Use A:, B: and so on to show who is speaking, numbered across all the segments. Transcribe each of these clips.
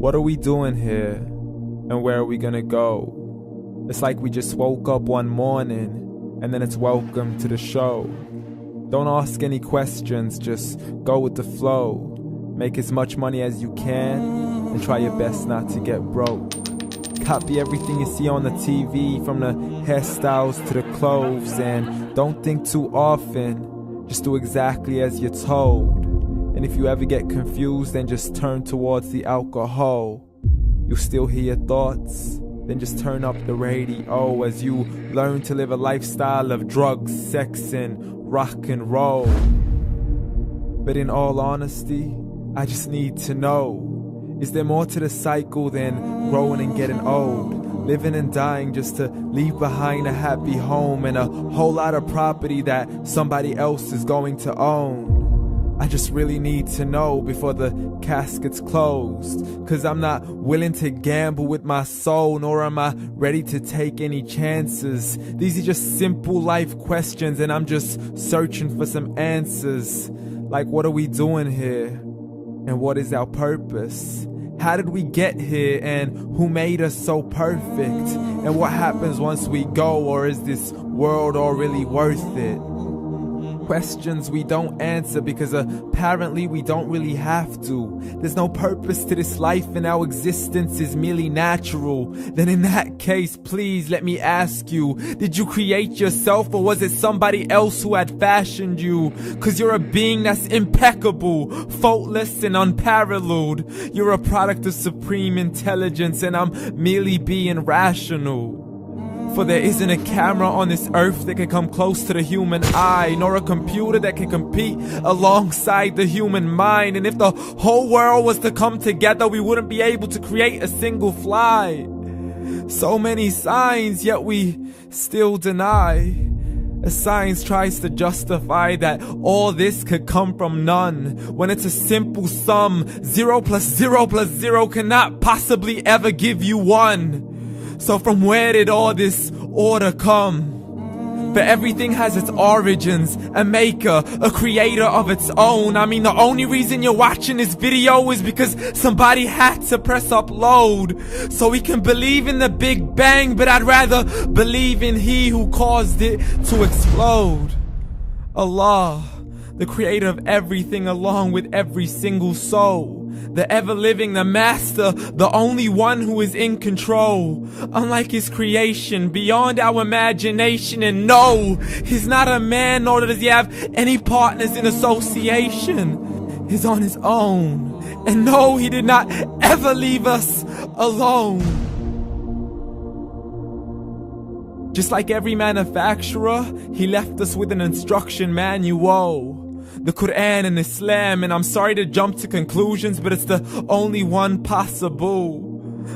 A: What are we doing here? And where are we gonna go? It's like we just woke up one morning and then it's welcome to the show. Don't ask any questions, just go with the flow. Make as much money as you can and try your best not to get broke. Copy everything you see on the TV, from the hairstyles to the clothes, and don't think too often, just do exactly as you're told. And if you ever get confused, then just turn towards the alcohol. You'll still hear your thoughts, then just turn up the radio as you learn to live a lifestyle of drugs, sex, and rock and roll. But in all honesty, I just need to know, is there more to the cycle than growing and getting old? Living and dying just to leave behind a happy home and a whole lot of property that somebody else is going to own. I just really need to know before the casket's closed, 'cause I'm not willing to gamble with my soul, nor am I ready to take any chances. These are just simple life questions and I'm just searching for some answers. Like, what are we doing here? And what is our purpose? How did we get here, and who made us so perfect? And what happens once we go, or is this world all really worth it? Questions we don't answer because apparently we don't really have to. There's no purpose to this life and our existence is merely natural. Then in that case, please let me ask you, did you create yourself, or was it somebody else who had fashioned you? 'Cause you're a being that's impeccable, faultless and unparalleled. You're a product of supreme intelligence and I'm merely being rational. For there isn't a camera on this earth that can come close to the human eye, nor a computer that can compete alongside the human mind. And if the whole world was to come together, we wouldn't be able to create a single fly. So many signs, yet we still deny. As science tries to justify that all this could come from none, when it's a simple sum. 0 plus 0 plus 0 cannot possibly ever give you 1. So from where did all this order come? For everything has its origins, a maker, a creator of its own. I mean, the only reason you're watching this video is because somebody had to press upload. So we can believe in the Big Bang, but I'd rather believe in He who caused it to explode. Allah, the creator of everything along with every single soul. The ever-living, the master, the only one who is in control. Unlike his creation, beyond our imagination. And no, he's not a man, nor does he have any partners in association. He's on his own. And no, he did not ever leave us alone. Just like every manufacturer, he left us with an instruction manual. The Quran and Islam, and I'm sorry to jump to conclusions, but it's the only one possible.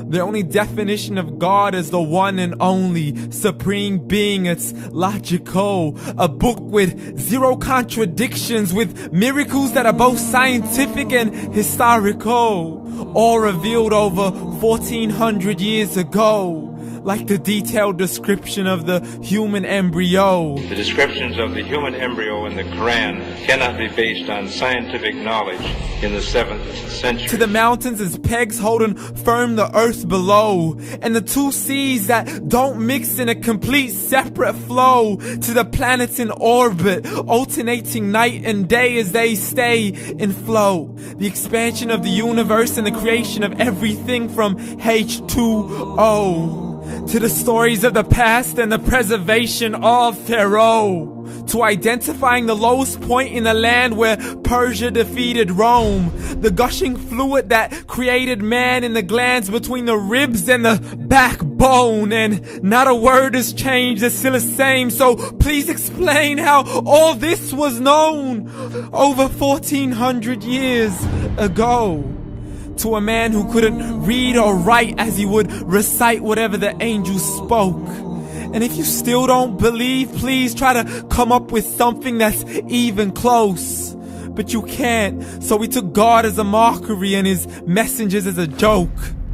A: The only definition of God is the one and only supreme being. It's logical. A book with 0 contradictions, with miracles that are both scientific and historical, all revealed over 1400 years ago. Like the detailed description of the human embryo.
B: The descriptions of the human embryo in the Quran cannot be based on scientific knowledge in the 7th century.
A: To the mountains as pegs holding firm the earth below, and the 2 seas that don't mix in a complete separate flow. To the planets in orbit, alternating night and day as they stay in flow. The expansion of the universe and the creation of everything from H2O. To the stories of the past and the preservation of Pharaoh. To identifying the lowest point in the land where Persia defeated Rome. The gushing fluid that created man in the glands between the ribs and the backbone. And not a word has changed, it's still the same. So please explain how all this was known over 1400 years ago. To a man who couldn't read or write, as he would recite whatever the angels spoke. And if you still don't believe, please try to come up with something that's even close. But you can't, so we took God as a mockery and his messengers as a joke.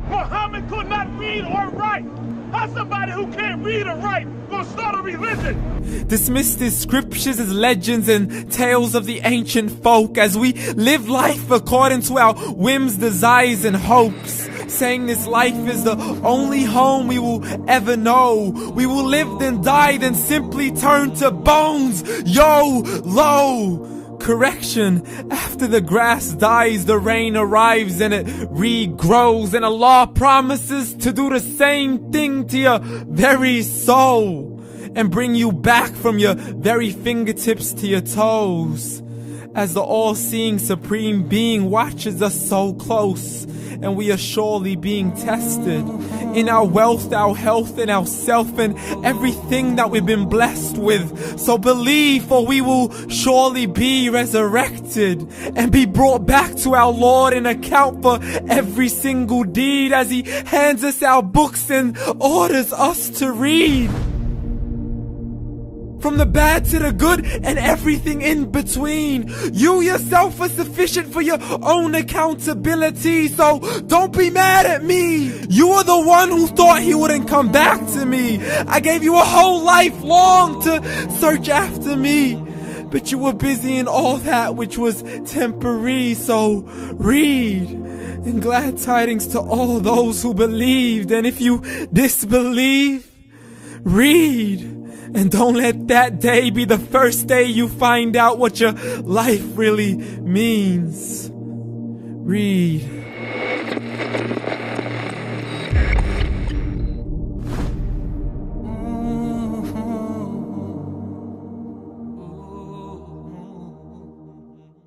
C: Muhammad could not read or write. How's somebody who can't read or write gonna start a religion?
A: Dismissed his scriptures as legends and tales of the ancient folk, as we live life according to our whims, desires, and hopes. saying this life is the only home we will ever know. We will live then die, then simply turn to bones. YOLO! Correction, after the grass dies, the rain arrives and it regrows, and Allah promises to do the same thing to your very soul and bring you back from your very fingertips to your toes, as the all-seeing supreme being watches us so close, and we are surely being tested in our wealth, our health, and our self, and everything that we've been blessed with. So believe, for we will surely be resurrected and be brought back to our Lord and account for every single deed, as He hands us our books and orders us to read. From the bad to the good and everything in between. You yourself are sufficient for your own accountability, so don't be mad at me. You are the one who thought He wouldn't come back to me. I gave you a whole life long to search after me, but you were busy in all that which was temporary. So read, and glad tidings to all those who believed. And if you disbelieve, read. And don't let that day be the first day you find out what your life really means. Read.